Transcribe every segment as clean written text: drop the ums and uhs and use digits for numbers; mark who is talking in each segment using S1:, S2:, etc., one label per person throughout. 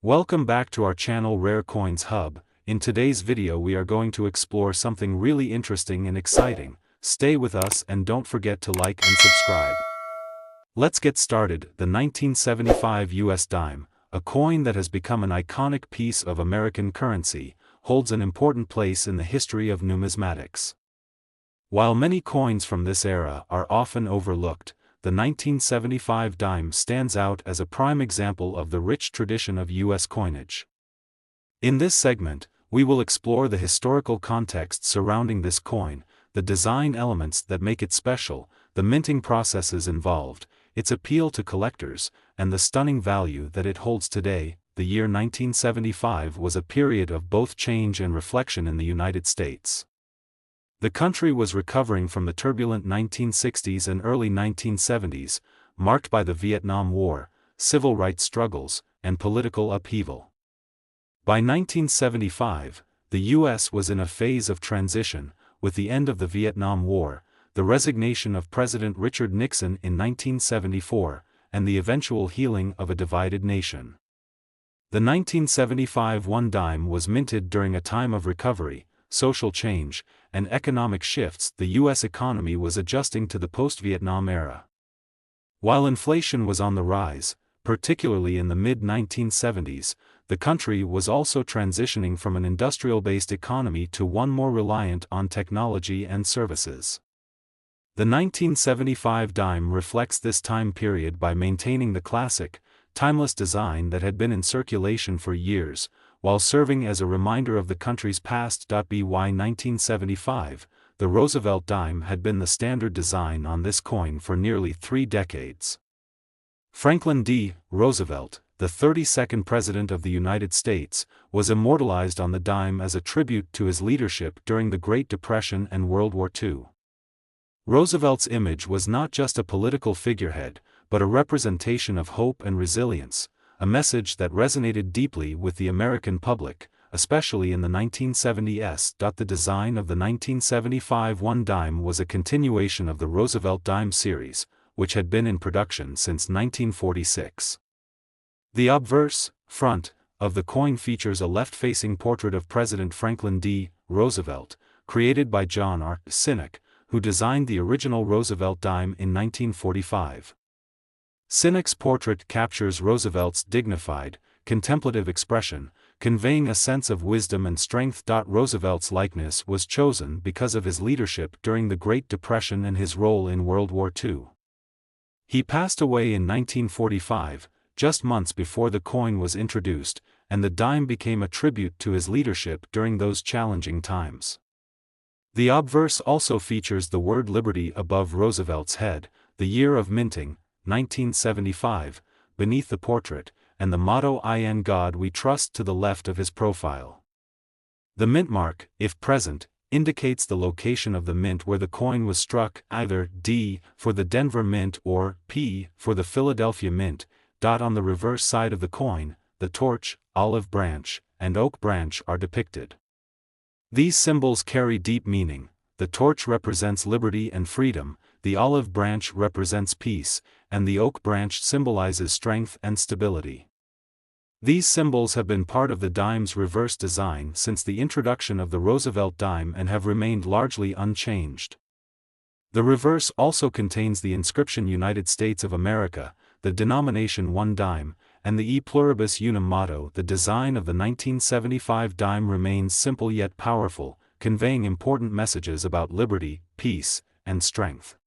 S1: Welcome back to our channel Rare Coins Hub. In today's video we are going to explore something really interesting and exciting. Stay with us and don't forget to like and subscribe. Let's get started. The 1975 US dime, a coin that has become an iconic piece of American currency, holds an important place in the history of numismatics. While many coins from this era are often overlooked, the 1975 dime stands out as a prime example of the rich tradition of U.S. coinage. In this segment, we will explore the historical context surrounding this coin, the design elements that make it special, the minting processes involved, its appeal to collectors, and the stunning value that it holds today. The year 1975 was a period of both change and reflection in the United States. The country was recovering from the turbulent 1960s and early 1970s, marked by the Vietnam War, civil rights struggles, and political upheaval. By 1975, the U.S. was in a phase of transition, with the end of the Vietnam War, the resignation of President Richard Nixon in 1974, and the eventual healing of a divided nation. The 1975 one dime was minted during a time of recovery, social change, and economic shifts. The U.S. economy was adjusting to the post-Vietnam era. While inflation was on the rise, particularly in the mid-1970s, the country was also transitioning from an industrial-based economy to one more reliant on technology and services. The 1975 dime reflects this time period by maintaining the classic, timeless design that had been in circulation for years, while serving as a reminder of the country's past. By 1975, the Roosevelt dime had been the standard design on this coin for nearly 3 decades. Franklin D. Roosevelt, the 32nd President of the United States, was immortalized on the dime as a tribute to his leadership during the Great Depression and World War II. Roosevelt's image was not just a political figurehead, but a representation of hope and resilience, a message that resonated deeply with the American public, especially in the 1970s. The design of the 1975 one dime was a continuation of the Roosevelt dime series, which had been in production since 1946. The obverse, front, of the coin features a left-facing portrait of President Franklin D. Roosevelt, created by John Sinnock, who designed the original Roosevelt dime in 1945. Sinnock's portrait captures Roosevelt's dignified, contemplative expression, conveying a sense of wisdom and strength. Roosevelt's likeness was chosen because of his leadership during the Great Depression and his role in World War II. He passed away in 1945, just months before the coin was introduced, and the dime became a tribute to his leadership during those challenging times. The obverse also features the word Liberty above Roosevelt's head, the year of minting, 1975, beneath the portrait, and the motto "In God We Trust" to the left of his profile. The mint mark, if present, indicates the location of the mint where the coin was struck, either D for the Denver Mint or P for the Philadelphia Mint. On the reverse side of the coin, the torch, olive branch, and oak branch are depicted. These symbols carry deep meaning. The torch represents liberty and freedom, the olive branch represents peace, and the oak branch symbolizes strength and stability. These symbols have been part of the dime's reverse design since the introduction of the Roosevelt dime and have remained largely unchanged. The reverse also contains the inscription United States of America, the denomination one dime, and the E pluribus unum motto. The design of the 1975 dime remains simple yet powerful, conveying important messages about liberty, peace, and strength.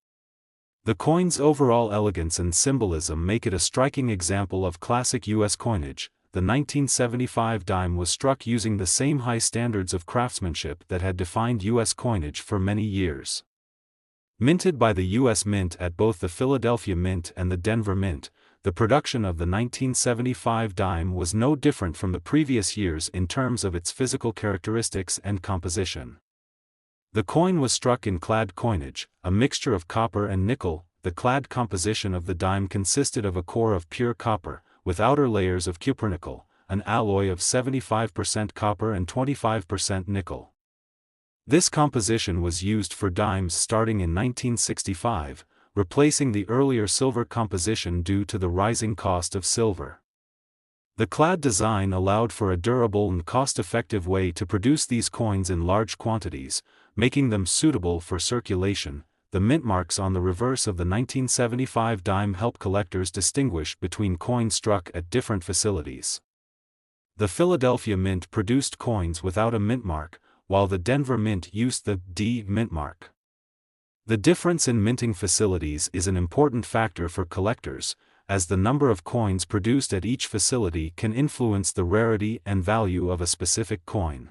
S1: The coin's overall elegance and symbolism make it a striking example of classic U.S. coinage. The 1975 dime was struck using the same high standards of craftsmanship that had defined U.S. coinage for many years. Minted by the U.S. Mint at both the Philadelphia Mint and the Denver Mint, the production of the 1975 dime was no different from the previous years in terms of its physical characteristics and composition. The coin was struck in clad coinage, a mixture of copper and nickel. The clad composition of the dime consisted of a core of pure copper, with outer layers of cupronickel, an alloy of 75% copper and 25% nickel. This composition was used for dimes starting in 1965, replacing the earlier silver composition due to the rising cost of silver. The clad design allowed for a durable and cost-effective way to produce these coins in large quantities, making them suitable for circulation. The mint marks on the reverse of the 1975 dime help collectors distinguish between coins struck at different facilities. The Philadelphia Mint produced coins without a mint mark, while the Denver Mint used the D mint mark. The difference in minting facilities is an important factor for collectors, as the number of coins produced at each facility can influence the rarity and value of a specific coin.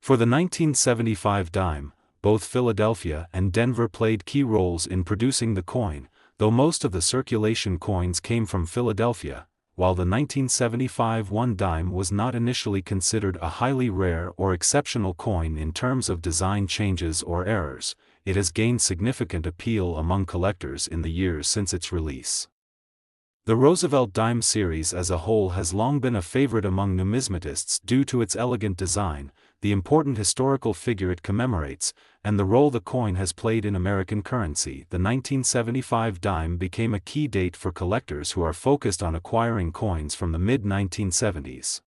S1: For the 1975 dime, both Philadelphia and Denver played key roles in producing the coin, though most of the circulation coins came from Philadelphia. While the 1975 1 dime was not initially considered a highly rare or exceptional coin in terms of design changes or errors, it has gained significant appeal among collectors in the years since its release. The Roosevelt Dime series as a whole has long been a favorite among numismatists due to its elegant design, the important historical figure it commemorates, and the role the coin has played in American currency. The 1975 dime became a key date for collectors who are focused on acquiring coins from the mid-1970s.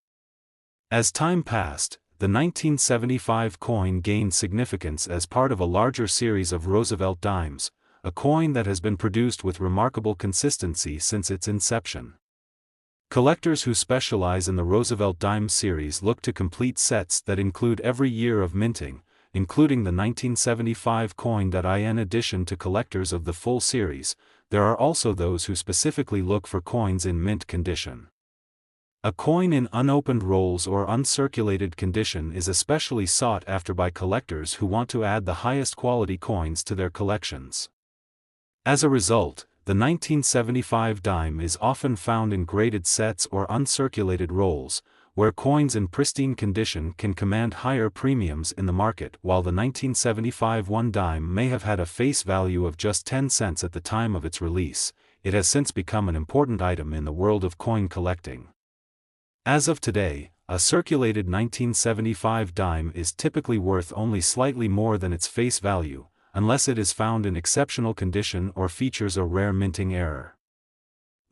S1: As time passed, the 1975 coin gained significance as part of a larger series of Roosevelt dimes, a coin that has been produced with remarkable consistency since its inception. Collectors who specialize in the Roosevelt Dime series look to complete sets that include every year of minting, including the 1975 coin. In addition to collectors of the full series, there are also those who specifically look for coins in mint condition. A coin in unopened rolls or uncirculated condition is especially sought after by collectors who want to add the highest quality coins to their collections. As a result, the 1975 dime is often found in graded sets or uncirculated rolls, where coins in pristine condition can command higher premiums in the market. While the 1975 1 dime may have had a face value of just 10 cents at the time of its release, it has since become an important item in the world of coin collecting. As of today, a circulated 1975 dime is typically worth only slightly more than its face value, unless it is found in exceptional condition or features a rare minting error.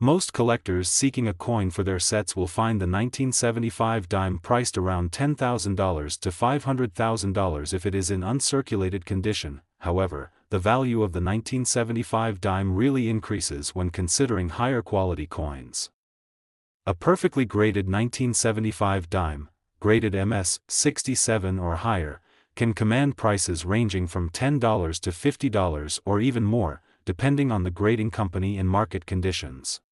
S1: Most collectors seeking a coin for their sets will find the 1975 dime priced around $10,000 to $500,000 if it is in uncirculated condition. However, the value of the 1975 dime really increases when considering higher quality coins. A perfectly graded 1975 dime, graded MS 67 or higher, can command prices ranging from $10 to $50 or even more, depending on the grading company and market conditions.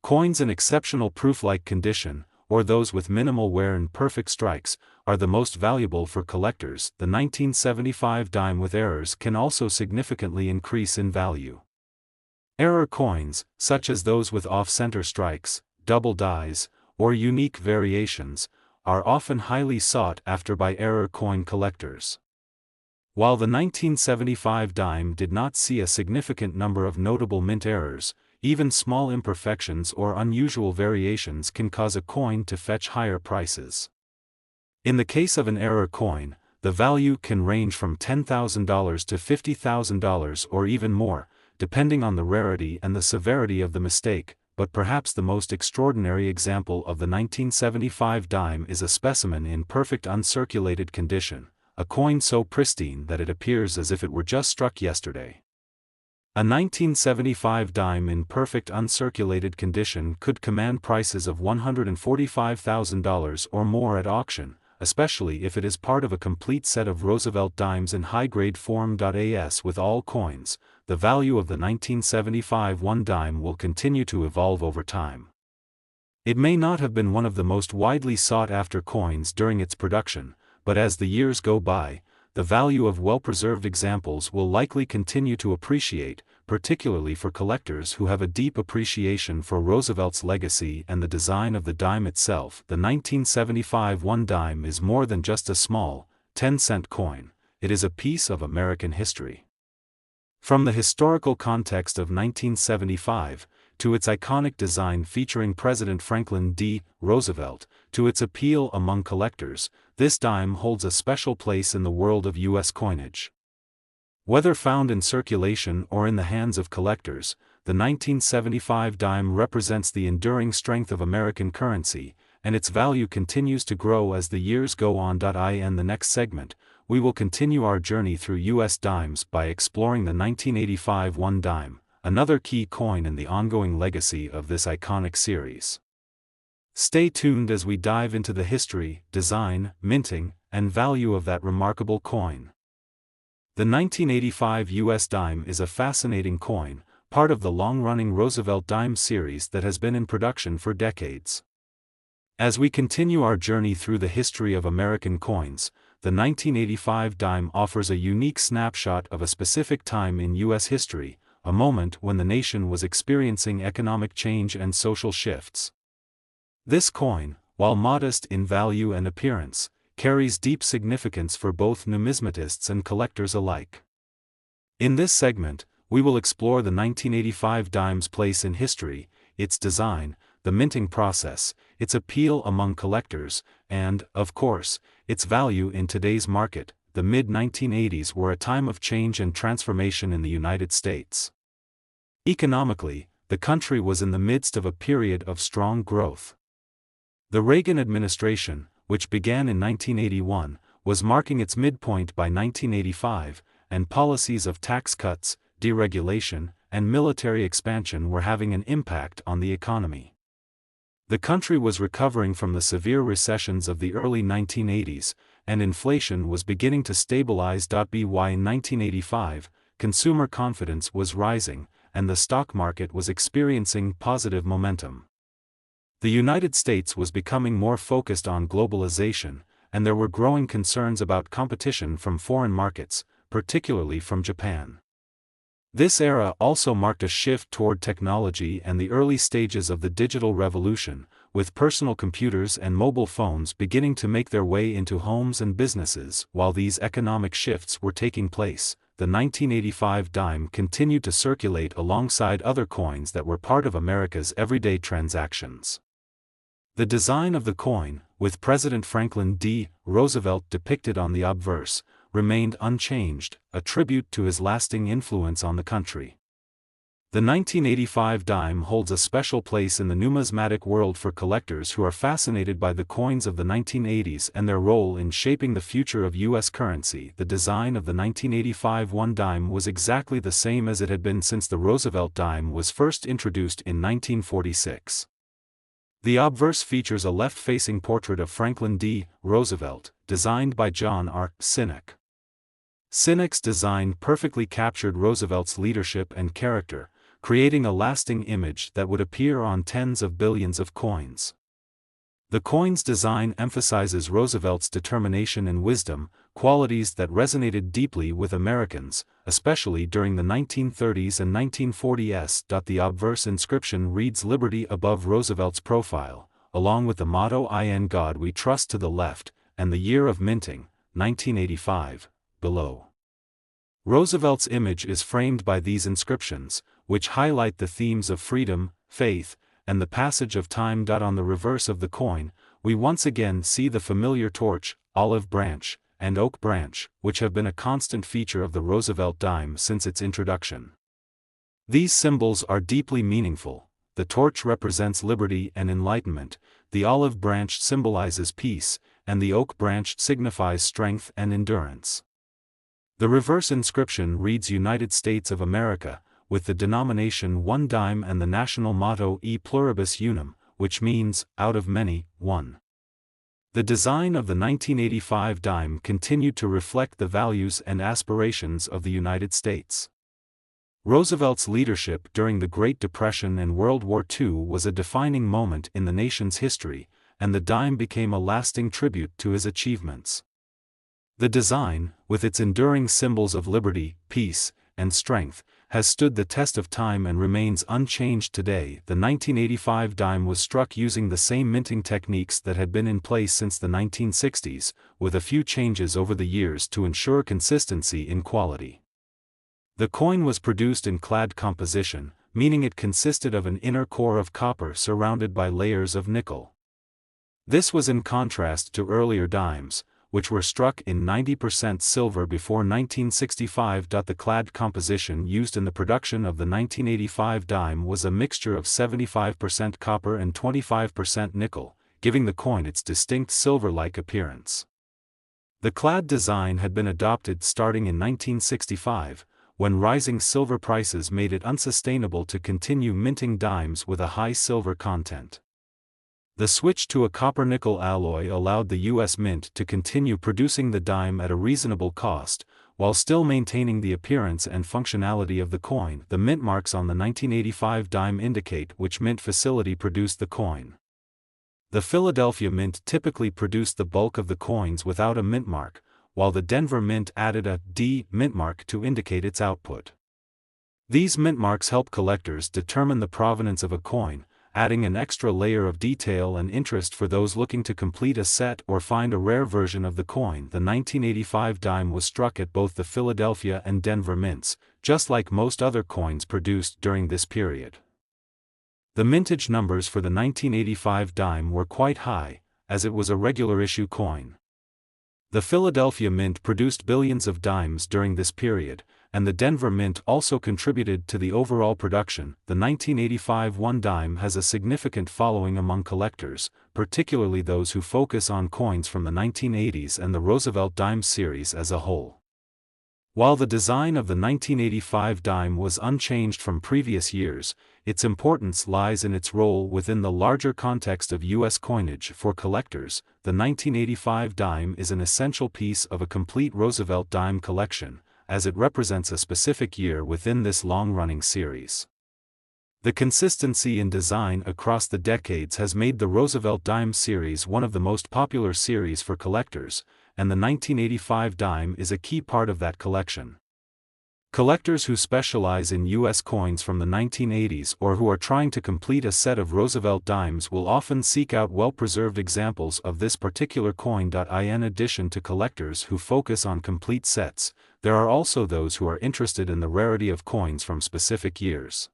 S1: Coins in exceptional proof-like condition, or those with minimal wear and perfect strikes, are the most valuable for collectors. The 1975 dime with errors can also significantly increase in value. Error coins, such as those with off-center strikes, double dies, or unique variations, are often highly sought after by error coin collectors. While the 1975 dime did not see a significant number of notable mint errors, even small imperfections or unusual variations can cause a coin to fetch higher prices. In the case of an error coin, the value can range from $10,000 to $50,000 or even more, depending on the rarity and the severity of the mistake. But perhaps the most extraordinary example of the 1975 dime is a specimen in perfect uncirculated condition, a coin so pristine that it appears as if it were just struck yesterday. A 1975 dime in perfect uncirculated condition could command prices of $145,000 or more at auction, especially if it is part of a complete set of Roosevelt dimes in high-grade form. As with all coins, the value of the 1975 1 dime will continue to evolve over time. It may not have been one of the most widely sought-after coins during its production, but as the years go by, the value of well-preserved examples will likely continue to appreciate, particularly for collectors who have a deep appreciation for Roosevelt's legacy and the design of the dime itself. The 1975 1 dime is more than just a small, 10-cent coin, it is a piece of American history. From the historical context of 1975, to its iconic design featuring President Franklin D. Roosevelt, to its appeal among collectors, this dime holds a special place in the world of U.S. coinage. Whether found in circulation or in the hands of collectors, the 1975 dime represents the enduring strength of American currency, and its value continues to grow as the years go on. In the next segment, we will continue our journey through U.S. dimes by exploring the 1985 one dime, another key coin in the ongoing legacy of this iconic series. Stay tuned as we dive into the history, design, minting, and value of that remarkable coin. The 1985 U.S. dime is a fascinating coin, part of the long-running Roosevelt Dime series that has been in production for decades. As we continue our journey through the history of American coins, the 1985 dime offers a unique snapshot of a specific time in U.S. history, a moment when the nation was experiencing economic change and social shifts. This coin, while modest in value and appearance, carries deep significance for both numismatists and collectors alike. In this segment, we will explore the 1985 dime's place in history, its design, the minting process, its appeal among collectors, and, of course, its value in today's market. The mid-1980s were a time of change and transformation in the United States. Economically, the country was in the midst of a period of strong growth. The Reagan administration, which began in 1981, was marking its midpoint by 1985, and policies of tax cuts, deregulation, and military expansion were having an impact on the economy. The country was recovering from the severe recessions of the early 1980s, and inflation was beginning to stabilize. By 1985, consumer confidence was rising, and the stock market was experiencing positive momentum. The United States was becoming more focused on globalization, and there were growing concerns about competition from foreign markets, particularly from Japan. This era also marked a shift toward technology and the early stages of the digital revolution, with personal computers and mobile phones beginning to make their way into homes and businesses. While these economic shifts were taking place, the 1985 dime continued to circulate alongside other coins that were part of America's everyday transactions. The design of the coin, with President Franklin D. Roosevelt depicted on the obverse, remained unchanged, a tribute to his lasting influence on the country. The 1985 dime holds a special place in the numismatic world for collectors who are fascinated by the coins of the 1980s and their role in shaping the future of U.S. currency. The design of the 1985 one dime was exactly the same as it had been since the Roosevelt dime was first introduced in 1946. The obverse features a left-facing portrait of Franklin D. Roosevelt, designed by John Sinnock. Sinnock's design perfectly captured Roosevelt's leadership and character, creating a lasting image that would appear on tens of billions of coins. The coin's design emphasizes Roosevelt's determination and wisdom, qualities that resonated deeply with Americans, especially during the 1930s and 1940s. The obverse inscription reads "Liberty" above Roosevelt's profile, along with the motto "In God We Trust" to the left, and the year of minting, 1985, below. Roosevelt's image is framed by these inscriptions, which highlight the themes of freedom, faith, and the passage of time. On the reverse of the coin, we once again see the familiar torch, olive branch, and oak branch, which have been a constant feature of the Roosevelt dime since its introduction. These symbols are deeply meaningful. The torch represents liberty and enlightenment, the olive branch symbolizes peace, and the oak branch signifies strength and endurance. The reverse inscription reads "United States of America," with the denomination 1 dime and the national motto "E pluribus unum," which means, out of many, one. The design of the 1985 dime continued to reflect the values and aspirations of the United States. Roosevelt's leadership during the Great Depression and World War II was a defining moment in the nation's history, and the dime became a lasting tribute to his achievements. The design, with its enduring symbols of liberty, peace, and strength, has stood the test of time and remains unchanged today. The 1985 dime was struck using the same minting techniques that had been in place since the 1960s, with a few changes over the years to ensure consistency in quality. The coin was produced in clad composition, meaning it consisted of an inner core of copper surrounded by layers of nickel. This was in contrast to earlier dimes, which were struck in 90% silver before 1965. The clad composition used in the production of the 1985 dime was a mixture of 75% copper and 25% nickel, giving the coin its distinct silver-like appearance. The clad design had been adopted starting in 1965, when rising silver prices made it unsustainable to continue minting dimes with a high silver content. The switch to a copper-nickel alloy allowed the U.S. Mint to continue producing the dime at a reasonable cost, while still maintaining the appearance and functionality of the coin. The mint marks on the 1985 dime indicate which mint facility produced the coin. The Philadelphia Mint typically produced the bulk of the coins without a mint mark, while the Denver Mint added a D mint mark to indicate its output. These mint marks help collectors determine the provenance of a coin, adding an extra layer of detail and interest for those looking to complete a set or find a rare version of the coin. The 1985 dime was struck at both the Philadelphia and Denver mints, just like most other coins produced during this period. The mintage numbers for the 1985 dime were quite high, as it was a regular issue coin. The Philadelphia Mint produced billions of dimes during this period, and the Denver Mint also contributed to the overall production. The 1985 one dime has a significant following among collectors, particularly those who focus on coins from the 1980s and the Roosevelt Dime series as a whole. While the design of the 1985 dime was unchanged from previous years, its importance lies in its role within the larger context of U.S. coinage. For collectors, the 1985 dime is an essential piece of a complete Roosevelt Dime collection, as it represents a specific year within this long-running series. The consistency in design across the decades has made the Roosevelt Dime series one of the most popular series for collectors, and the 1985 dime is a key part of that collection. Collectors who specialize in U.S. coins from the 1980s or who are trying to complete a set of Roosevelt dimes will often seek out well-preserved examples of this particular coin. In addition to collectors who focus on complete sets, there are also those who are interested in the rarity of coins from specific years.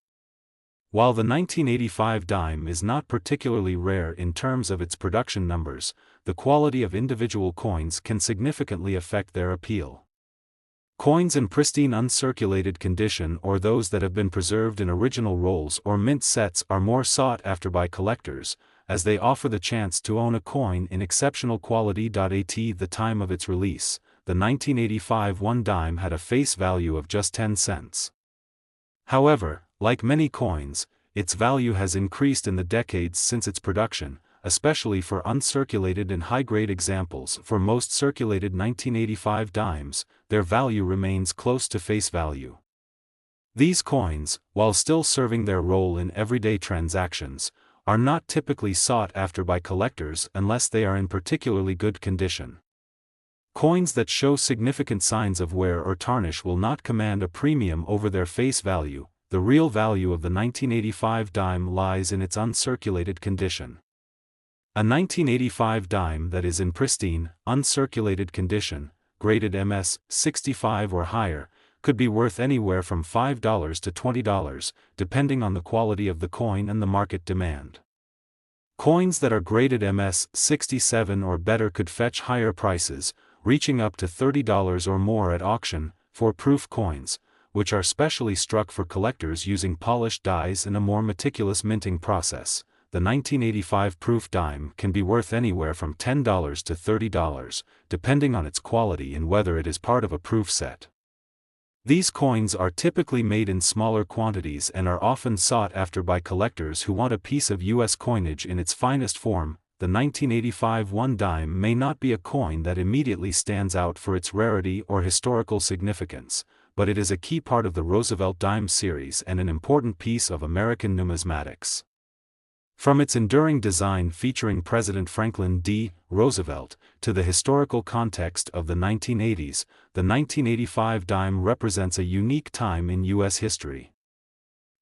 S1: While the 1985 dime is not particularly rare in terms of its production numbers, the quality of individual coins can significantly affect their appeal. Coins in pristine uncirculated condition or those that have been preserved in original rolls or mint sets are more sought after by collectors, as they offer the chance to own a coin in exceptional quality. At the time of its release, the 1985 one dime had a face value of just 10 cents. However, like many coins, its value has increased in the decades since its production, especially for uncirculated and high-grade examples. For most circulated 1985 dimes, their value remains close to face value. These coins, while still serving their role in everyday transactions, are not typically sought after by collectors unless they are in particularly good condition. Coins that show significant signs of wear or tarnish will not command a premium over their face value. The real value of the 1985 dime lies in its uncirculated condition. A 1985 dime that is in pristine, uncirculated condition, graded MS 65 or higher, could be worth anywhere from $5 to $20, depending on the quality of the coin and the market demand. Coins that are graded MS 67 or better could fetch higher prices, reaching up to $30 or more at auction. For proof coins, which are specially struck for collectors using polished dies and a more meticulous minting process, the 1985 proof dime can be worth anywhere from $10 to $30, depending on its quality and whether it is part of a proof set. These coins are typically made in smaller quantities and are often sought after by collectors who want a piece of U.S. coinage in its finest form. The 1985 one dime may not be a coin that immediately stands out for its rarity or historical significance, but it is a key part of the Roosevelt Dime series and an important piece of American numismatics. From its enduring design featuring President Franklin D. Roosevelt, to the historical context of the 1980s, the 1985 dime represents a unique time in U.S. history.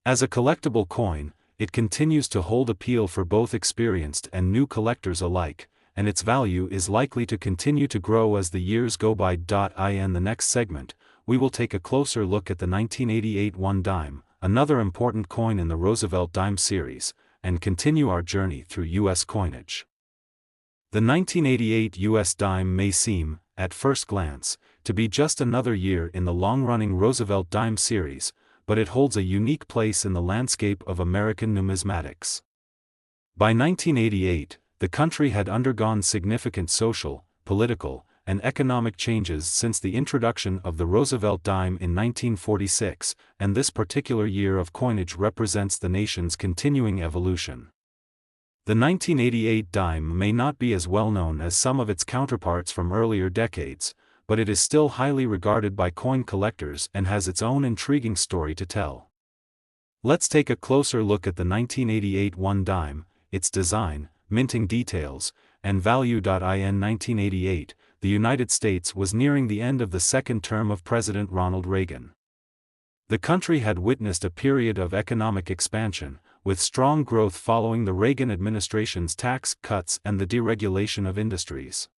S1: As a collectible coin, it continues to hold appeal for both experienced and new collectors alike, and its value is likely to continue to grow as the years go by. In the next segment, we will take a closer look at the 1988 one dime, another important coin in the Roosevelt Dime series, and continue our journey through U.S. coinage. The 1988 U.S. dime may seem, at first glance, to be just another year in the long-running Roosevelt Dime series, but it holds a unique place in the landscape of American numismatics. By 1988, the country had undergone significant social, political, and economic changes since the introduction of the Roosevelt dime in 1946, and this particular year of coinage represents the nation's continuing evolution. The 1988 dime may not be as well known as some of its counterparts from earlier decades, but it is still highly regarded by coin collectors and has its own intriguing story to tell. Let's take a closer look at the 1988 one dime, its design, minting details, and value. In 1988, the United States was nearing the end of the second term of President Ronald Reagan. The country had witnessed a period of economic expansion, with strong growth following the Reagan administration's tax cuts and the deregulation of industries.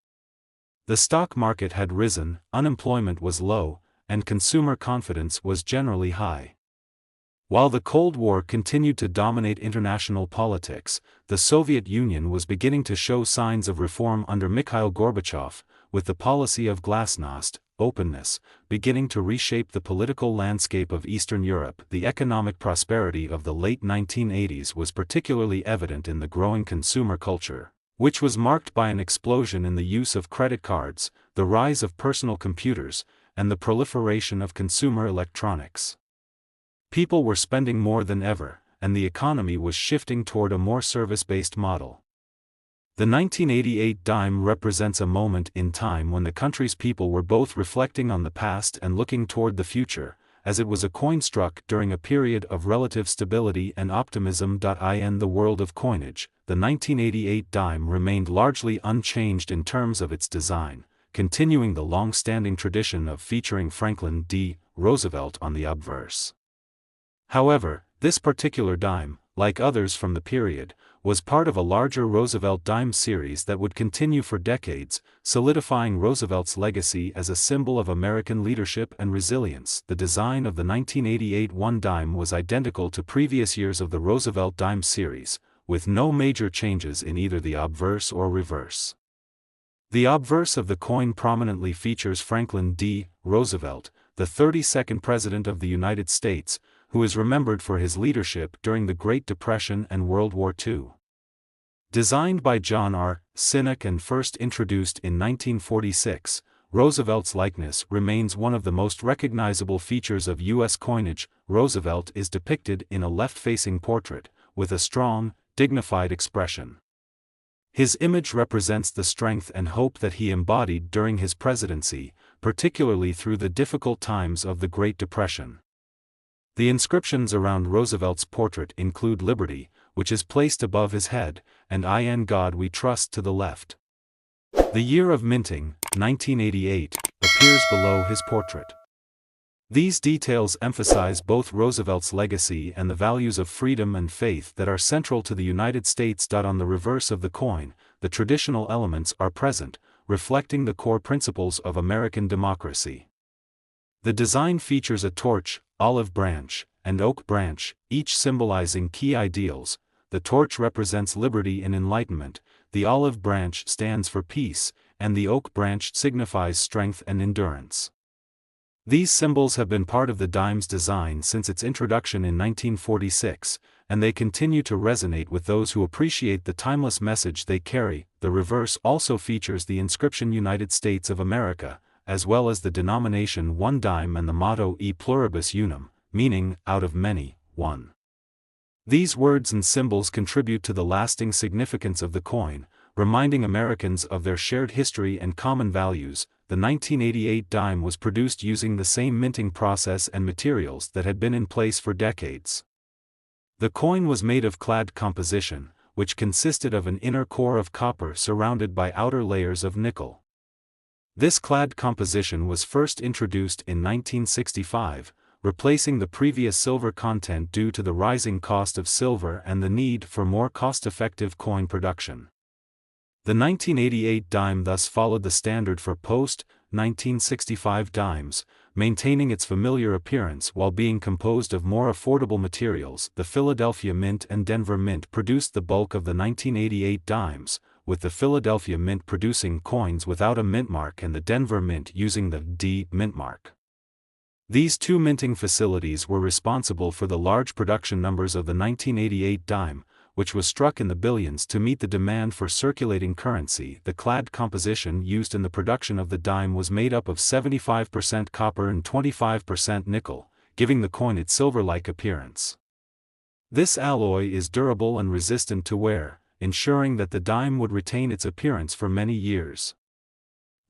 S1: The stock market had risen, unemployment was low, and consumer confidence was generally high. While the Cold War continued to dominate international politics, the Soviet Union was beginning to show signs of reform under Mikhail Gorbachev, with the policy of glasnost, openness, beginning to reshape the political landscape of Eastern Europe. The economic prosperity of the late 1980s was particularly evident in the growing consumer culture, which was marked by an explosion in the use of credit cards, the rise of personal computers, and the proliferation of consumer electronics. People were spending more than ever, and the economy was shifting toward a more service-based model. The 1988 dime represents a moment in time when the country's people were both reflecting on the past and looking toward the future, as it was a coin struck during a period of relative stability and optimism. In the world of coinage, the 1988 dime remained largely unchanged in terms of its design, continuing the long-standing tradition of featuring Franklin D. Roosevelt on the obverse. However, this particular dime, like others from the period, was part of a larger Roosevelt dime series that would continue for decades, solidifying Roosevelt's legacy as a symbol of American leadership and resilience. The design of the 1988 one dime was identical to previous years of the Roosevelt dime series, with no major changes in either the obverse or reverse. The obverse of the coin prominently features Franklin D. Roosevelt, the 32nd President of the United States, who is remembered for his leadership during the Great Depression and World War II. Designed by John Sinnock and first introduced in 1946, Roosevelt's likeness remains one of the most recognizable features of U.S. coinage. Roosevelt is depicted in a left-facing portrait, with a strong, dignified expression. His image represents the strength and hope that he embodied during his presidency, particularly through the difficult times of the Great Depression. The inscriptions around Roosevelt's portrait include Liberty, which is placed above his head, and In God We Trust to the left. The year of minting, 1988, appears below his portrait. These details emphasize both Roosevelt's legacy and the values of freedom and faith that are central to the United States. On the reverse of the coin, the traditional elements are present, reflecting the core principles of American democracy. The design features a torch, olive branch, and oak branch, each symbolizing key ideals. The torch represents liberty and enlightenment, the olive branch stands for peace, and the oak branch signifies strength and endurance. These symbols have been part of the dime's design since its introduction in 1946, and they continue to resonate with those who appreciate the timeless message they carry. The reverse also features the inscription United States of America, as well as the denomination one dime and the motto E pluribus unum, meaning, out of many, one. These words and symbols contribute to the lasting significance of the coin, reminding Americans of their shared history and common values. The 1988 dime was produced using the same minting process and materials that had been in place for decades. The coin was made of clad composition, which consisted of an inner core of copper surrounded by outer layers of nickel. This clad composition was first introduced in 1965, replacing the previous silver content due to the rising cost of silver and the need for more cost-effective coin production. The 1988 dime thus followed the standard for post-1965 dimes, maintaining its familiar appearance while being composed of more affordable materials. The Philadelphia Mint and Denver Mint produced the bulk of the 1988 dimes, with the Philadelphia Mint producing coins without a mint mark and the Denver Mint using the D mint mark. These two minting facilities were responsible for the large production numbers of the 1988 dime, which was struck in the billions to meet the demand for circulating currency. The clad composition used in the production of the dime was made up of 75% copper and 25% nickel, giving the coin its silver-like appearance. This alloy is durable and resistant to wear, ensuring that the dime would retain its appearance for many years.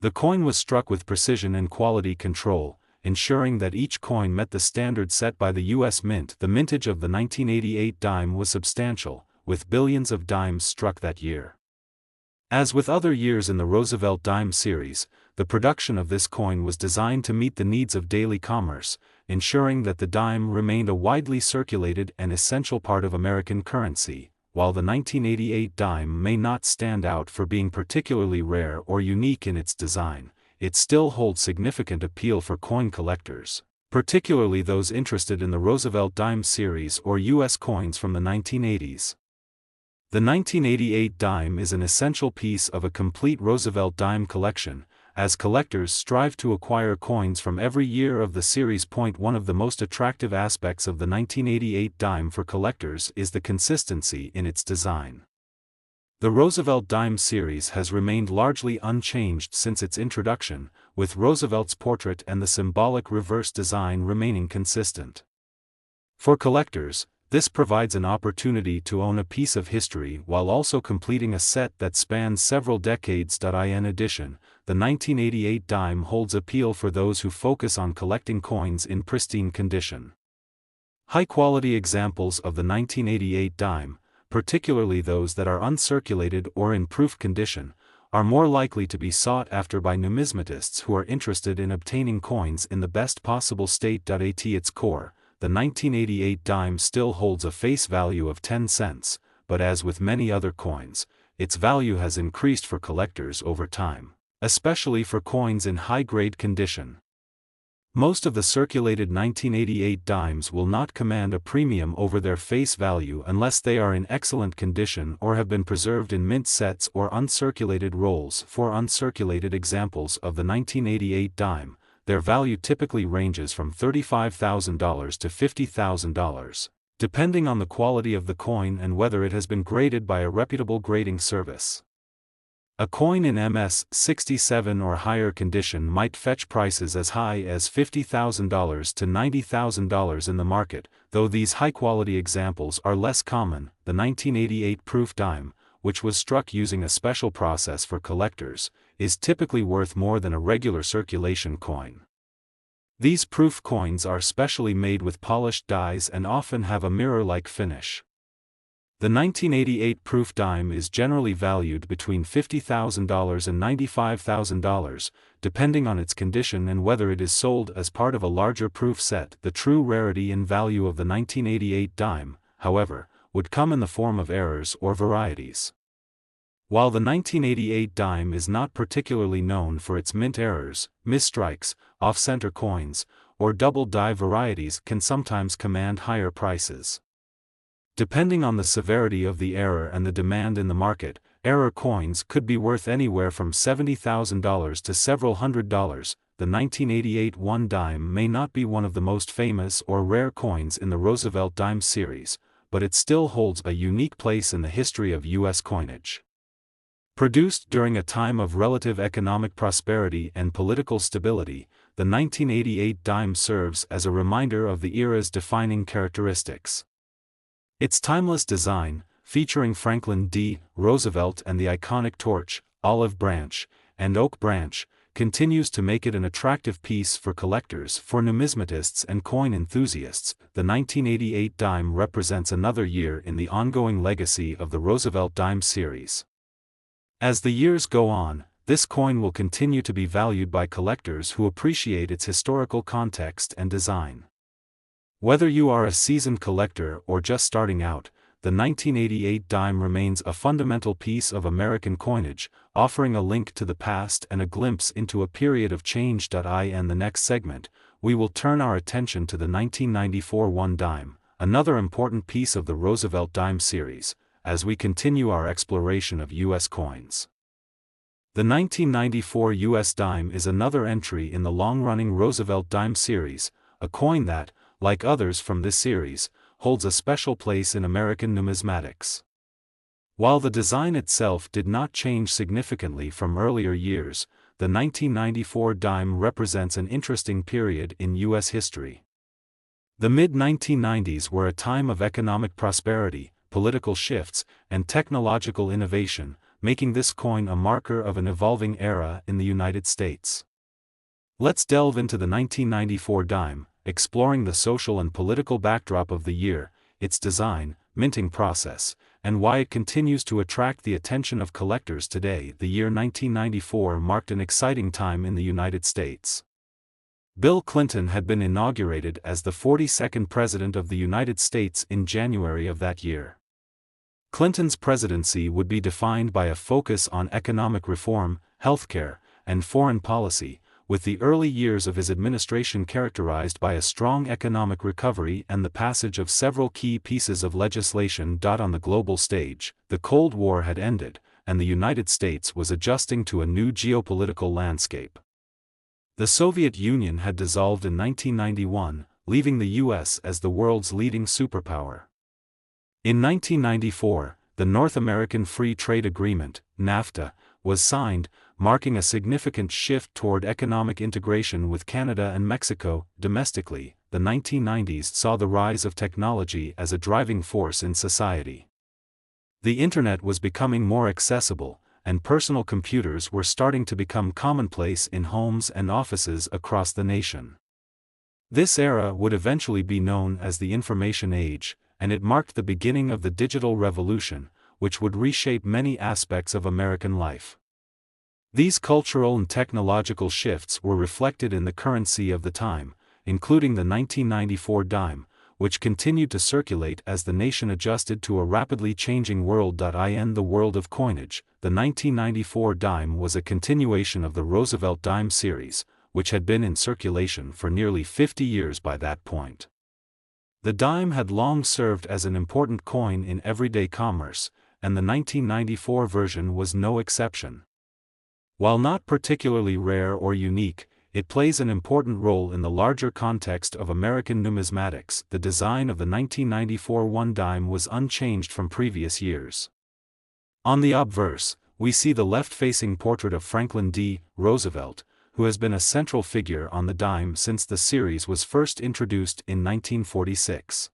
S1: The coin was struck with precision and quality control, ensuring that each coin met the standard set by the U.S. Mint. The mintage of the 1988 dime was substantial, with billions of dimes struck that year. As with other years in the Roosevelt Dime series, the production of this coin was designed to meet the needs of daily commerce, ensuring that the dime remained a widely circulated and essential part of American currency. While the 1988 dime may not stand out for being particularly rare or unique in its design, it still holds significant appeal for coin collectors, particularly those interested in the Roosevelt Dime series or U.S. coins from the 1980s. The 1988 dime is an essential piece of a complete Roosevelt Dime collection, as collectors strive to acquire coins from every year of the series. One of the most attractive aspects of the 1988 dime for collectors is the consistency in its design. The Roosevelt Dime series has remained largely unchanged since its introduction, with Roosevelt's portrait and the symbolic reverse design remaining consistent. For collectors, this provides an opportunity to own a piece of history while also completing a set that spans several decades. In addition, the 1988 dime holds appeal for those who focus on collecting coins in pristine condition. High-quality examples of the 1988 dime, particularly those that are uncirculated or in proof condition, are more likely to be sought after by numismatists who are interested in obtaining coins in the best possible state. At its core, the 1988 dime still holds a face value of 10 cents, but as with many other coins, its value has increased for collectors over time, especially for coins in high-grade condition. Most of the circulated 1988 dimes will not command a premium over their face value unless they are in excellent condition or have been preserved in mint sets or uncirculated rolls. For uncirculated examples of the 1988 dime, their value typically ranges from $35,000 to $50,000, depending on the quality of the coin and whether it has been graded by a reputable grading service. A coin in MS-67 or higher condition might fetch prices as high as $50,000 to $90,000 in the market, though these high-quality examples are less common. The 1988 proof dime, which was struck using a special process for collectors, is typically worth more than a regular circulation coin. These proof coins are specially made with polished dies and often have a mirror-like finish. The 1988 proof dime is generally valued between $50,000 and $95,000, depending on its condition and whether it is sold as part of a larger proof set. The true rarity and value of the 1988 dime, however, would come in the form of errors or varieties. While the 1988 dime is not particularly known for its mint errors, misstrikes, off-center coins, or double die varieties can sometimes command higher prices. Depending on the severity of the error and the demand in the market, error coins could be worth anywhere from $70,000 to several $100. The 1988 1 dime may not be one of the most famous or rare coins in the Roosevelt Dime series, but it still holds a unique place in the history of U.S. coinage. Produced during a time of relative economic prosperity and political stability, the 1988 dime serves as a reminder of the era's defining characteristics. Its timeless design, featuring Franklin D. Roosevelt and the iconic torch, olive branch, and oak branch, continues to make it an attractive piece for collectors. For numismatists and coin enthusiasts, the 1988 dime represents another year in the ongoing legacy of the Roosevelt Dime series. As the years go on, this coin will continue to be valued by collectors who appreciate its historical context and design. Whether you are a seasoned collector or just starting out, the 1988 dime remains a fundamental piece of American coinage, offering a link to the past and a glimpse into a period of change. In the next segment, we will turn our attention to the 1994 1 dime, another important piece of the Roosevelt Dime series, as we continue our exploration of U.S. coins. The 1994 U.S. dime is another entry in the long-running Roosevelt Dime series, a coin that, like others from this series, holds a special place in American numismatics. While the design itself did not change significantly from earlier years, the 1994 dime represents an interesting period in U.S. history. The mid-1990s were a time of economic prosperity, political shifts, and technological innovation, making this coin a marker of an evolving era in the United States. Let's delve into the 1994 dime, exploring the social and political backdrop of the year, its design, minting process, and why it continues to attract the attention of collectors today. The year 1994 marked an exciting time in the United States. Bill Clinton had been inaugurated as the 42nd President of the United States in January of that year. Clinton's presidency would be defined by a focus on economic reform, healthcare, and foreign policy, with the early years of his administration characterized by a strong economic recovery and the passage of several key pieces of legislation. On the global stage, the Cold War had ended, and the United States was adjusting to a new geopolitical landscape. The Soviet Union had dissolved in 1991, leaving the U.S. as the world's leading superpower. In 1994, the North American Free Trade Agreement, NAFTA, was signed, marking a significant shift toward economic integration with Canada and Mexico. Domestically, the 1990s saw the rise of technology as a driving force in society. The Internet was becoming more accessible, and personal computers were starting to become commonplace in homes and offices across the nation. This era would eventually be known as the Information Age, and it marked the beginning of the digital revolution, which would reshape many aspects of American life. These cultural and technological shifts were reflected in the currency of the time, including the 1994 dime, which continued to circulate as the nation adjusted to a rapidly changing world. In the world of coinage, the 1994 dime was a continuation of the Roosevelt Dime series, which had been in circulation for nearly 50 years by that point. The dime had long served as an important coin in everyday commerce, and the 1994 version was no exception. While not particularly rare or unique, it plays an important role in the larger context of American numismatics. The design of the 1994 one dime was unchanged from previous years. On the obverse, we see the left-facing portrait of Franklin D. Roosevelt, who has been a central figure on the dime since the series was first introduced in 1946.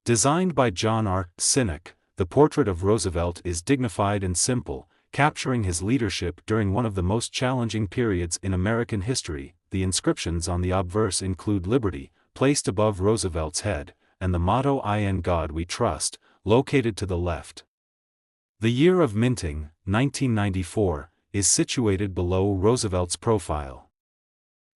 S1: Designed by John Sinnock, the portrait of Roosevelt is dignified and simple, capturing his leadership during one of the most challenging periods in American history. The inscriptions on the obverse include Liberty, placed above Roosevelt's head, and the motto "In God We Trust," located to the left. The year of minting, 1994, is situated below Roosevelt's profile.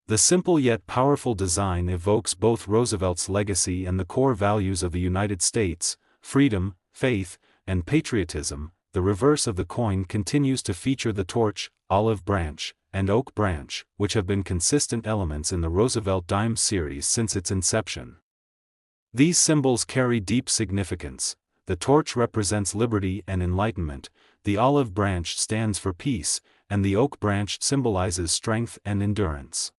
S1: The simple yet powerful design evokes both Roosevelt's legacy and the core values of the United States: freedom, faith, and patriotism. The reverse of the coin continues to feature the torch, olive branch, and oak branch, which have been consistent elements in the Roosevelt Dime series since its inception. These symbols carry deep significance. The torch represents liberty and enlightenment, the olive branch stands for peace, and the oak branch symbolizes strength and endurance.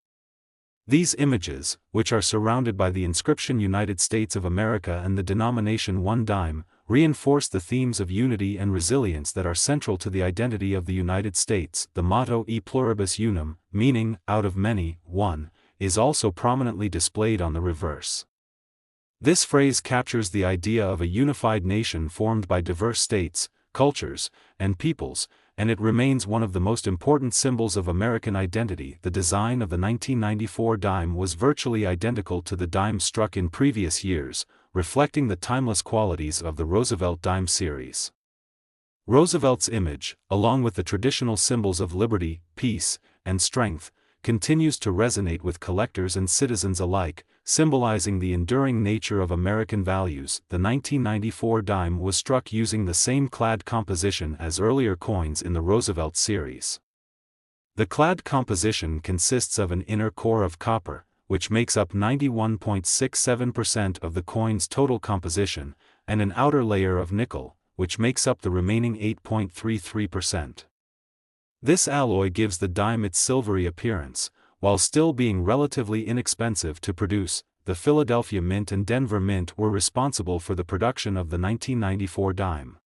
S1: These images, which are surrounded by the inscription United States of America and the denomination one dime, reinforce the themes of unity and resilience that are central to the identity of the United States. The motto "E pluribus unum," meaning, out of many, one, is also prominently displayed on the reverse. This phrase captures the idea of a unified nation formed by diverse states, cultures, and peoples, and it remains one of the most important symbols of American identity. The design of the 1994 dime was virtually identical to the dime struck in previous years, reflecting the timeless qualities of the Roosevelt Dime series. Roosevelt's image, along with the traditional symbols of liberty, peace, and strength, continues to resonate with collectors and citizens alike, symbolizing the enduring nature of American values. The 1994 dime was struck using the same clad composition as earlier coins in the Roosevelt series. The clad composition consists of an inner core of copper, which makes up 91.67% of the coin's total composition, and an outer layer of nickel, which makes up the remaining 8.33%. This alloy gives the dime its silvery appearance, while still being relatively inexpensive to produce. The Philadelphia Mint and Denver Mint were responsible for the production of the 1994 dime.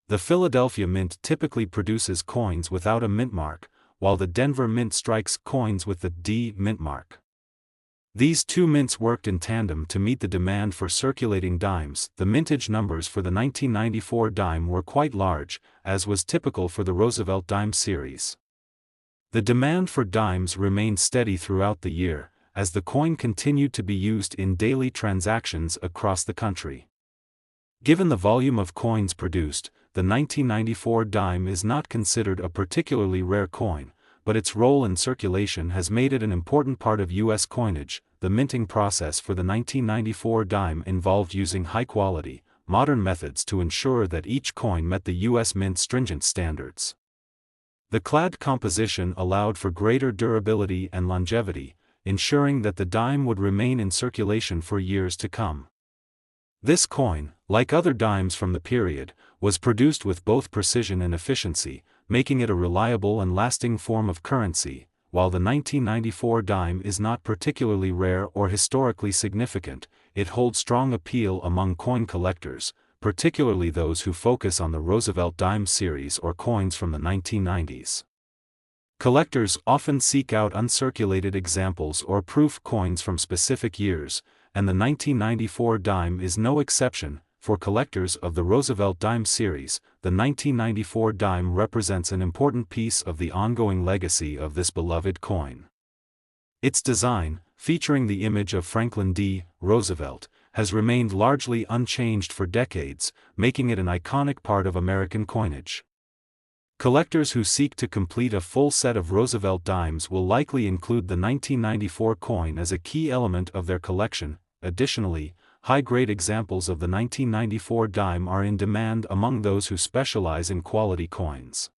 S1: The Philadelphia Mint typically produces coins without a mint mark, while the Denver Mint strikes coins with the D mint mark. These two mints worked in tandem to meet the demand for circulating dimes. The mintage numbers for the 1994 dime were quite large, as was typical for the Roosevelt Dime series. The demand for dimes remained steady throughout the year, as the coin continued to be used in daily transactions across the country. Given the volume of coins produced, the 1994 dime is not considered a particularly rare coin, but its role in circulation has made it an important part of U.S. coinage. The minting process for the 1994 dime involved using high-quality, modern methods to ensure that each coin met the U.S. Mint's stringent standards. The clad composition allowed for greater durability and longevity, ensuring that the dime would remain in circulation for years to come. This coin, like other dimes from the period, was produced with both precision and efficiency, making it a reliable and lasting form of currency. While the 1994 dime is not particularly rare or historically significant, it holds strong appeal among coin collectors, particularly those who focus on the Roosevelt Dime series or coins from the 1990s. Collectors often seek out uncirculated examples or proof coins from specific years, and the 1994 dime is no exception. For collectors of the Roosevelt Dime series, the 1994 dime represents an important piece of the ongoing legacy of this beloved coin. Its design, featuring the image of Franklin D. Roosevelt, has remained largely unchanged for decades, making it an iconic part of American coinage. Collectors who seek to complete a full set of Roosevelt dimes will likely include the 1994 coin as a key element of their collection. Additionally, high-grade examples of the 1994 dime are in demand among those who specialize in quality coins.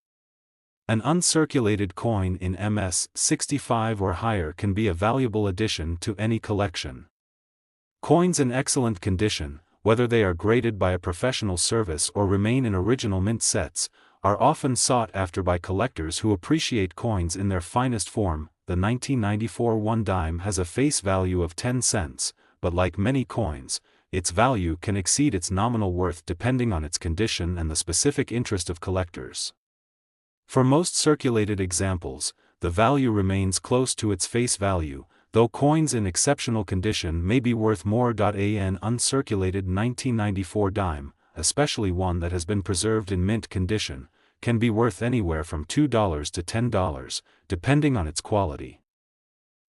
S1: An uncirculated coin in MS 65 or higher can be a valuable addition to any collection. Coins in excellent condition, whether they are graded by a professional service or remain in original mint sets, are often sought after by collectors who appreciate coins in their finest form. The 1994 one dime has a face value of 10 cents, but like many coins, its value can exceed its nominal worth depending on its condition and the specific interest of collectors. For most circulated examples, the value remains close to its face value, though coins in exceptional condition may be worth more. An uncirculated 1994 dime, especially one that has been preserved in mint condition, can be worth anywhere from $2 to $10, depending on its quality.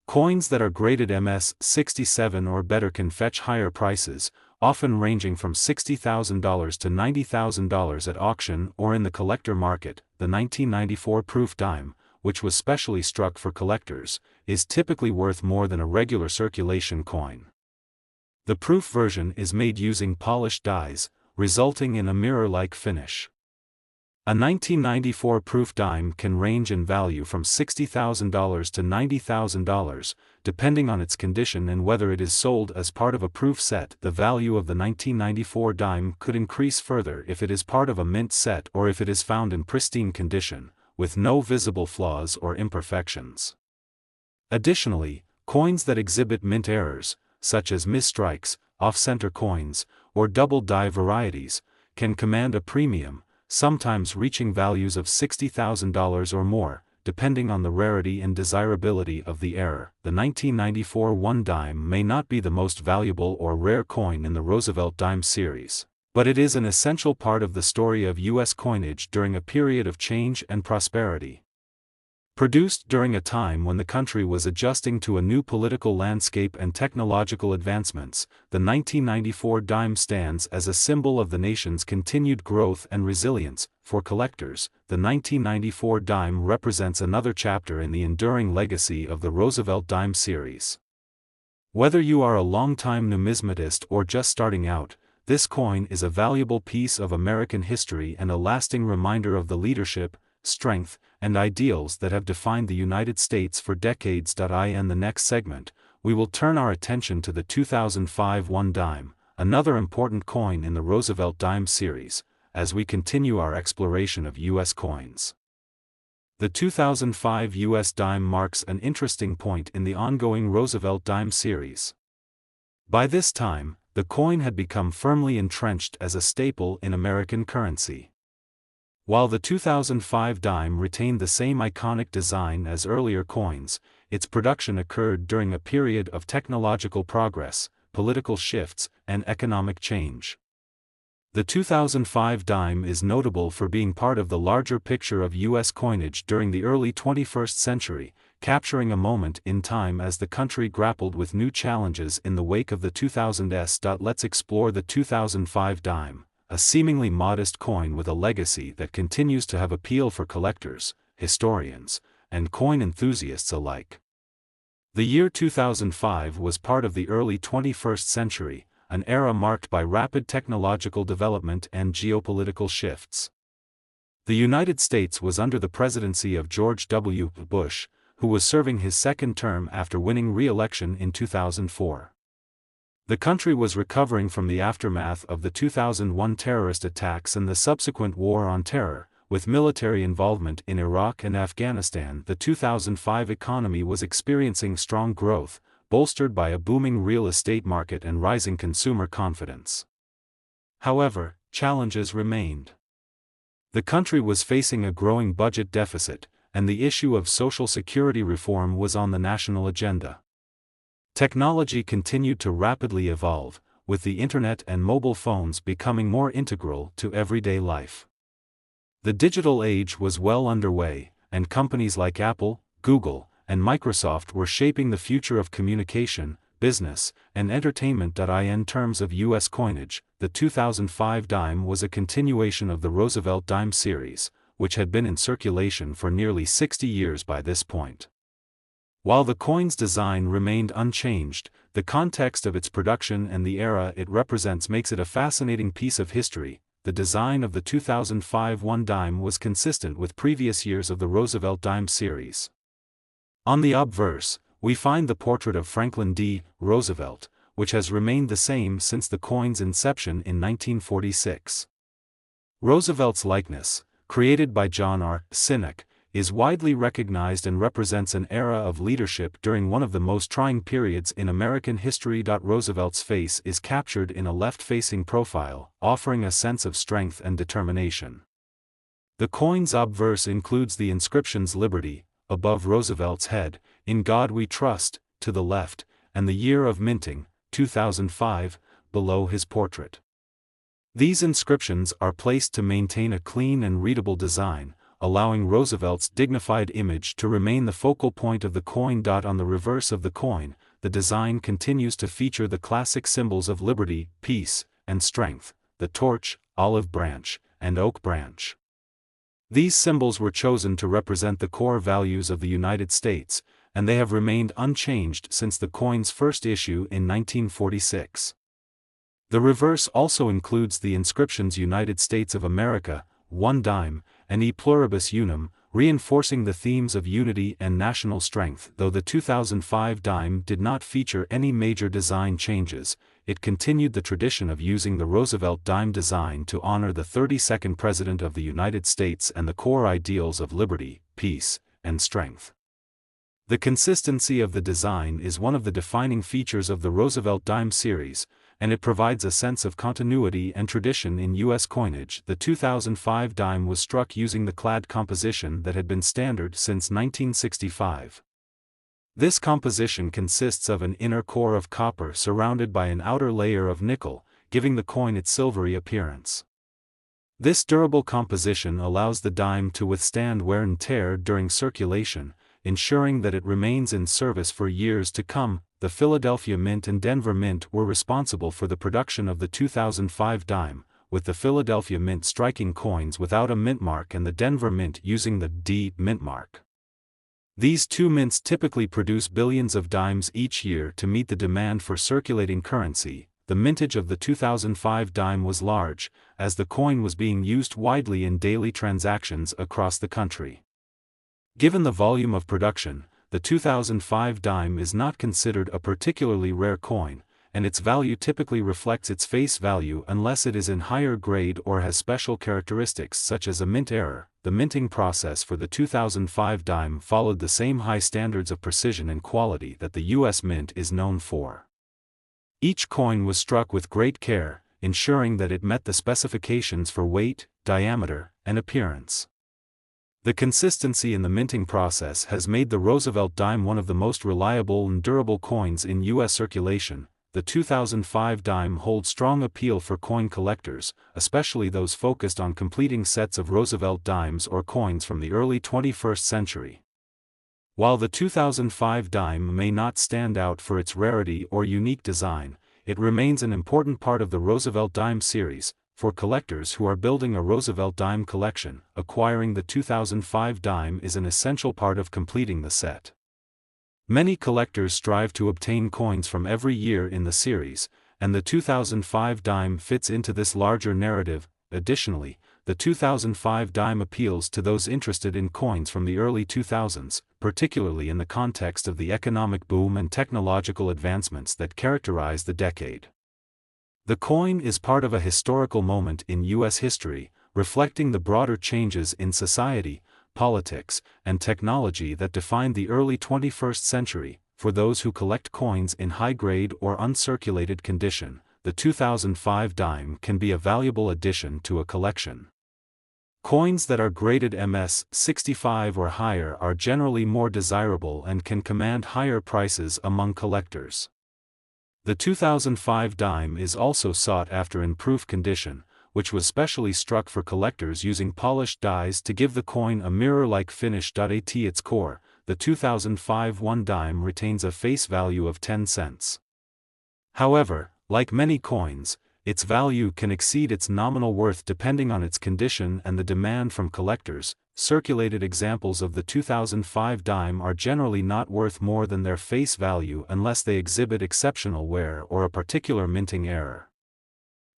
S1: Coins that are graded MS 67 or better can fetch higher prices, often ranging from $60,000 to $90,000 at auction or in the collector market. The 1994 proof dime, which was specially struck for collectors, is typically worth more than a regular circulation coin. The proof version is made using polished dies, resulting in a mirror-like finish. A 1994 proof dime can range in value from $60,000 to $90,000, depending on its condition and whether it is sold as part of a proof set. The value of the 1994 dime could increase further if it is part of a mint set or if it is found in pristine condition, with no visible flaws or imperfections. Additionally, coins that exhibit mint errors, such as misstrikes, off-center coins, or double die varieties, can command a premium, sometimes reaching values of $60,000 or more, depending on the rarity and desirability of the error. The 1994 one dime may not be the most valuable or rare coin in the Roosevelt Dime series, but it is an essential part of the story of U.S. coinage during a period of change and prosperity. Produced during a time when the country was adjusting to a new political landscape and technological advancements, the 1994 dime stands as a symbol of the nation's continued growth and resilience. For collectors, the 1994 dime represents another chapter in the enduring legacy of the Roosevelt Dime series. Whether you are a longtime numismatist or just starting out, this coin is a valuable piece of American history and a lasting reminder of the leadership, strength, and ideals that have defined the United States for decades. In the next segment, we will turn our attention to the 2005 one dime, another important coin in the Roosevelt Dime series, as we continue our exploration of U.S. coins. The 2005 U.S. dime marks an interesting point in the ongoing Roosevelt Dime series. By this time, the coin had become firmly entrenched as a staple in American currency. While the 2005 dime retained the same iconic design as earlier coins, its production occurred during a period of technological progress, political shifts, and economic change. The 2005 dime is notable for being part of the larger picture of U.S. coinage during the early 21st century, capturing a moment in time as the country grappled with new challenges in the wake of the 2000s. Let's explore the 2005 dime, a seemingly modest coin with a legacy that continues to have appeal for collectors, historians, and coin enthusiasts alike. The year 2005 was part of the early 21st century, an era marked by rapid technological development and geopolitical shifts. The United States was under the presidency of George W. Bush, who was serving his second term after winning re-election in 2004. The country was recovering from the aftermath of the 2001 terrorist attacks and the subsequent war on terror. With military involvement in Iraq and Afghanistan, the 2005 economy was experiencing strong growth, bolstered by a booming real estate market and rising consumer confidence. However, challenges remained. The country was facing a growing budget deficit, and the issue of Social Security reform was on the national agenda. Technology continued to rapidly evolve, with the internet and mobile phones becoming more integral to everyday life. The digital age was well underway, and companies like Apple, Google, and Microsoft were shaping the future of communication, business, and entertainment. In terms of U.S. coinage, the 2005 dime was a continuation of the Roosevelt Dime series, which had been in circulation for nearly 60 years by this point. While the coin's design remained unchanged, the context of its production and the era it represents makes it a fascinating piece of history. The design of the 2005 dime was consistent with previous years of the Roosevelt Dime series. On the obverse, we find the portrait of Franklin D. Roosevelt, which has remained the same since the coin's inception in 1946. Roosevelt's likeness, created by John Sinnock, is widely recognized and represents an era of leadership during one of the most trying periods in American history. Roosevelt's face is captured in a left-facing profile, offering a sense of strength and determination. The coin's obverse includes the inscriptions "Liberty" above Roosevelt's head, "In God We Trust" to the left, and the year of minting, 2005, below his portrait. These inscriptions are placed to maintain a clean and readable design, allowing Roosevelt's dignified image to remain the focal point of the coin. On the reverse of the coin, the design continues to feature the classic symbols of liberty, peace, and strength: the torch, olive branch, and oak branch. These symbols were chosen to represent the core values of the United States, and they have remained unchanged since the coin's first issue in 1946. The reverse also includes the inscriptions "United States of America, 1 dime," and "E pluribus unum," reinforcing the themes of unity and national strength. Though the 2005 dime did not feature any major design changes, it continued the tradition of using the Roosevelt Dime design to honor the 32nd President of the United States and the core ideals of liberty, peace, and strength. The consistency of the design is one of the defining features of the Roosevelt Dime series, and it provides a sense of continuity and tradition in U.S. coinage. The 2005 dime was struck using the clad composition that had been standard since 1965. This composition consists of an inner core of copper surrounded by an outer layer of nickel, giving the coin its silvery appearance. This durable composition allows the dime to withstand wear and tear during circulation, ensuring that it remains in service for years to come. The Philadelphia Mint and Denver Mint were responsible for the production of the 2005 dime, with the Philadelphia Mint striking coins without a mint mark and the Denver Mint using the D mint mark. These two mints typically produce billions of dimes each year to meet the demand for circulating currency. The mintage of the 2005 dime was large, as the coin was being used widely in daily transactions across the country. Given the volume of production, the 2005 dime is not considered a particularly rare coin, and its value typically reflects its face value unless it is in higher grade or has special characteristics such as a mint error. The minting process for the 2005 dime followed the same high standards of precision and quality that the U.S. Mint is known for. Each coin was struck with great care, ensuring that it met the specifications for weight, diameter, and appearance. The consistency in the minting process has made the Roosevelt Dime one of the most reliable and durable coins in U.S. circulation. The 2005 dime holds strong appeal for coin collectors, especially those focused on completing sets of Roosevelt dimes or coins from the early 21st century. While the 2005 dime may not stand out for its rarity or unique design, it remains an important part of the Roosevelt Dime series. For collectors who are building a Roosevelt Dime collection, acquiring the 2005 dime is an essential part of completing the set. Many collectors strive to obtain coins from every year in the series, and the 2005 dime fits into this larger narrative. Additionally, the 2005 dime appeals to those interested in coins from the early 2000s, particularly in the context of the economic boom and technological advancements that characterize the decade. The coin is part of a historical moment in U.S. history, reflecting the broader changes in society, politics, and technology that defined the early 21st century. For those who collect coins in high-grade or uncirculated condition, the 2005 dime can be a valuable addition to a collection. Coins that are graded MS-65 or higher are generally more desirable and can command higher prices among collectors. The 2005 dime is also sought after in proof condition, which was specially struck for collectors using polished dies to give the coin a mirror-like finish. At its core, the 2005 1 dime retains a face value of 10 cents. However, like many coins, its value can exceed its nominal worth depending on its condition and the demand from collectors. Circulated examples of the 2005 dime are generally not worth more than their face value unless they exhibit exceptional wear or a particular minting error.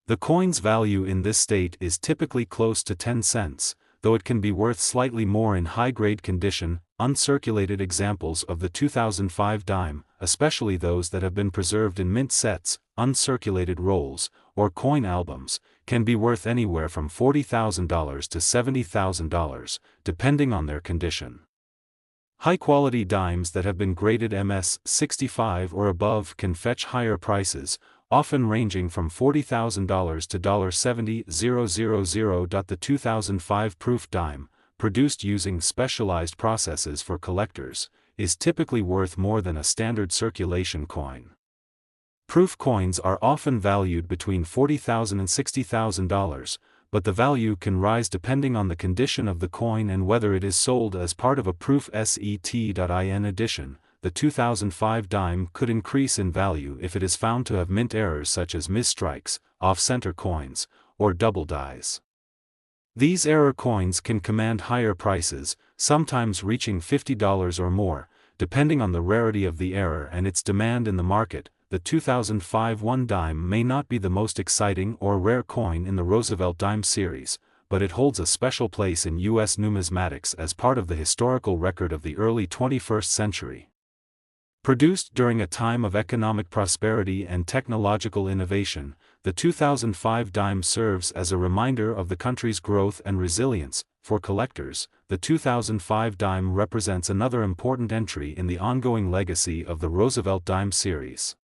S1: The coin's value in this state is typically close to 10 cents, though it can be worth slightly more in high-grade condition. Uncirculated examples of the 2005 dime, especially those that have been preserved in mint sets, uncirculated rolls, or coin albums, can be worth anywhere from $40,000 to $70,000, depending on their condition. High-quality dimes that have been graded MS-65 or above can fetch higher prices, often ranging from $40,000 to $70,000. The 2005 proof dime, produced using specialized processes for collectors, is typically worth more than a standard circulation coin. Proof coins are often valued between $40,000 and $60,000, but the value can rise depending on the condition of the coin and whether it is sold as part of a proof set.in edition. The 2005 dime could increase in value if it is found to have mint errors such as misstrikes, off-center coins, or double dies. These error coins can command higher prices, sometimes reaching $50 or more, depending on the rarity of the error and its demand in the market. The 2005 1 dime may not be the most exciting or rare coin in the Roosevelt Dime series, but it holds a special place in U.S. numismatics as part of the historical record of the early 21st century. Produced during a time of economic prosperity and technological innovation, the 2005 dime serves as a reminder of the country's growth and resilience. For collectors, the 2005 dime represents another important entry in the ongoing legacy of the Roosevelt Dime series.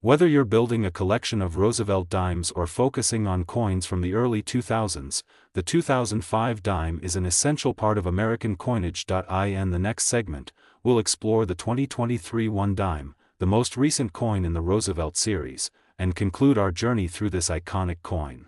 S1: Whether you're building a collection of Roosevelt dimes or focusing on coins from the early 2000s, the 2005 dime is an essential part of American coinage. In the next segment, we'll explore the 2023 1 dime, the most recent coin in the Roosevelt series, and conclude our journey through this iconic coin.